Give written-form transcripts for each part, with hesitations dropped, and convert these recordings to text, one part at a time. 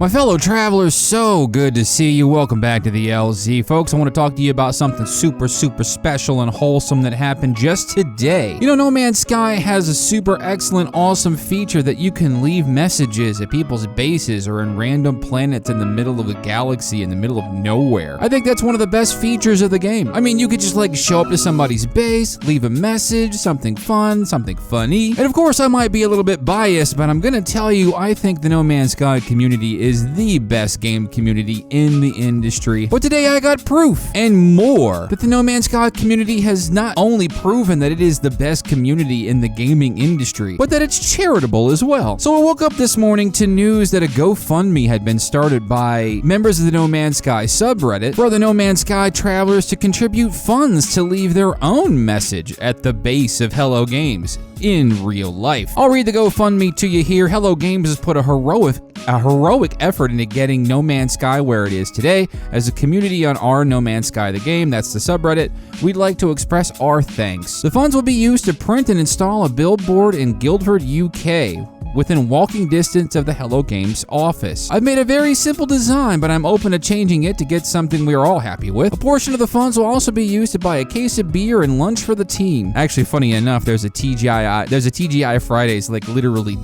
My fellow travelers, so good to see you. Welcome back to the LZ. Folks, I want to talk to you about something super special and wholesome that happened just today. You know, No Man's Sky has a super excellent, awesome feature that you can leave messages at people's bases or in random planets in the middle of a galaxy in the middle of nowhere. I think that's one of the best features of the game. I mean, you could just show up to somebody's base, leave a message, something fun, something funny. And of course, I might be a little bit biased, but I'm gonna tell you, I think the No Man's Sky community is the best game community in the industry. But today I got proof and more that the No Man's Sky community has not only proven that it is the best community in the gaming industry, but that it's charitable as well. So I woke up this morning to news that a GoFundMe had been started by members of the No Man's Sky subreddit for the No Man's Sky travelers to contribute funds to leave their own message at the base of Hello Games in real life. I'll read the GoFundMe to you here. Hello Games has put a heroic effort into getting No Man's Sky where it is today. As a community on our No Man's Sky the game, that's the subreddit, we'd like to express our thanks. The funds will be used to print and install a billboard in Guildford, UK, within walking distance of the Hello Games office. I've made a very simple design, but I'm open to changing it to get something we're all happy with. A portion of the funds will also be used to buy a case of beer and lunch for the team. Actually, funny enough, there's a TGI Fridays literally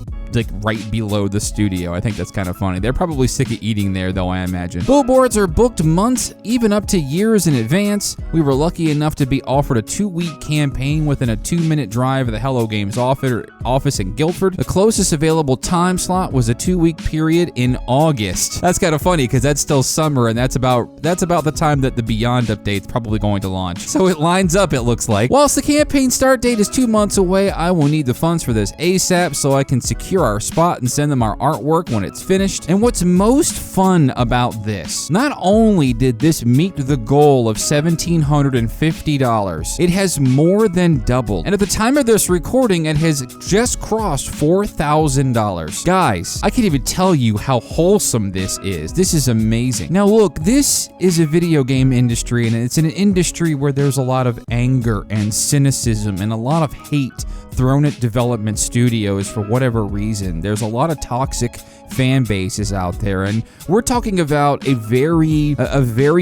right below the studio. I think that's kind of funny. They're probably sick of eating there though, I imagine. Billboards are booked months, even up to years in advance. We were lucky enough to be offered a 2-week campaign within a 2-minute drive of the Hello Games office in Guildford. The closest available time slot was a 2-week period in August. That's kind of funny because that's still summer and that's about the time that the Beyond update's probably going to launch. So it lines up, it looks like. Whilst the campaign start date is 2 months away, I will need the funds for this ASAP so I can secure our spot and send them our artwork when it's finished. And what's most fun about this, not only did this meet the goal of $1,750, it has more than doubled. And at the time of this recording, it has just crossed $4,000. Guys, I can't even tell you how wholesome this is. This is amazing. Now look, this is a video game industry, and it's an industry where there's a lot of anger and cynicism and a lot of hate thrown at development studios for whatever reason. There's a lot of toxic fan bases out there, and we're talking about a very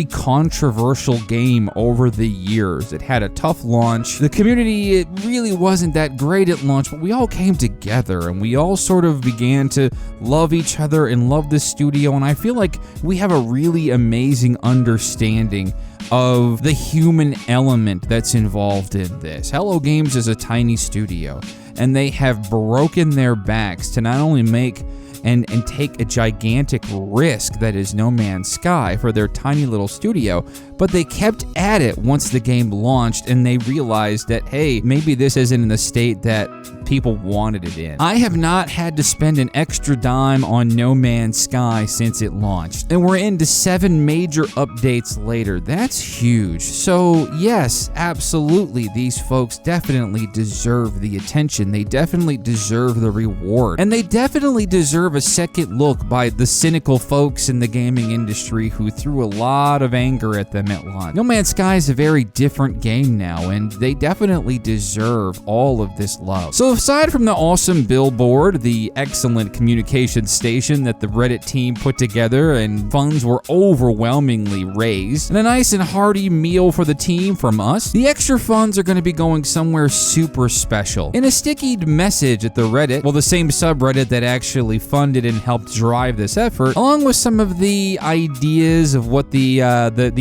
controversial game over the years. It had a tough launch. The community, it really wasn't that great at launch, but we all came together and we all sort of began to love each other and love the studio, and I feel like we have a really amazing understanding of the human element that's involved in this. Hello Games is a tiny studio, and they have broken their backs to not only make and take a gigantic risk that is No Man's Sky for their tiny little studio, but they kept at it once the game launched and they realized that, hey, maybe this isn't in the state that people wanted it in. I have not had to spend an extra dime on No Man's Sky since it launched, and we're into 7 major updates later. That's huge. So yes, absolutely, these folks definitely deserve the attention. They definitely deserve the reward, and they definitely deserve a second look by the cynical folks in the gaming industry who threw a lot of anger at them at launch. No Man's Sky is a very different game now, and they definitely deserve all of this love. So aside from the awesome billboard, the excellent communication station that the Reddit team put together, and funds were overwhelmingly raised, and a nice and hearty meal for the team from us, the extra funds are going to be going somewhere super special. In a stickied message at the Reddit, well, the same subreddit that actually funded and helped drive this effort, along with some of the ideas of what the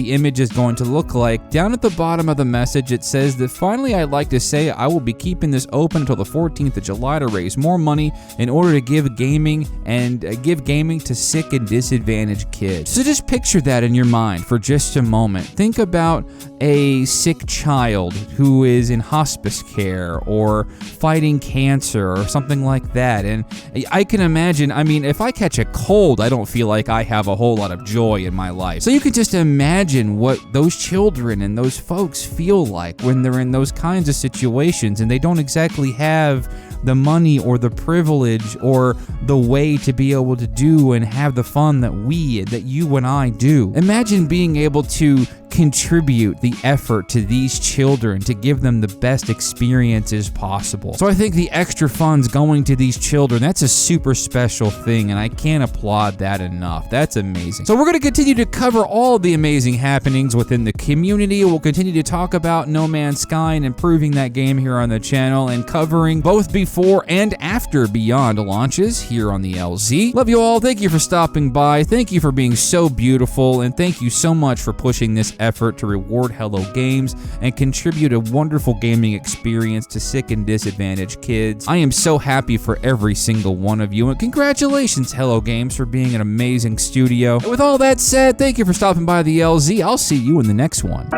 image is going to look like. Down at the bottom of the message, it says that finally I'd like to say I will be keeping this open until the 14th of July to raise more money in order to give gaming to sick and disadvantaged kids. So just picture that in your mind for just a moment. Think about a sick child who is in hospice care or fighting cancer or something like that. And I can imagine, I mean, if I catch a cold, I don't feel like I have a whole lot of joy in my life. So you can just imagine what those children and those folks feel like when they're in those kinds of situations and they don't exactly have the money or the privilege or the way to be able to do and have the fun that you and I do. Imagine being able to contribute the effort to these children to give them the best experiences possible. So I think the extra funds going to these children, that's a super special thing, and I can't applaud that enough. That's amazing. So we're going to continue to cover all the amazing happenings within the community. We'll continue to talk about No Man's Sky and improving that game here on the channel, and covering both before and after Beyond launches here on the LZ. Love you all. Thank you for stopping by. Thank you for being so beautiful, and thank you so much for pushing this effort to reward Hello Games and contribute a wonderful gaming experience to sick and disadvantaged kids. I am so happy for every single one of you, and congratulations, Hello Games, for being an amazing studio. And with all that said, thank you for stopping by the LZ. I'll see you in the next one.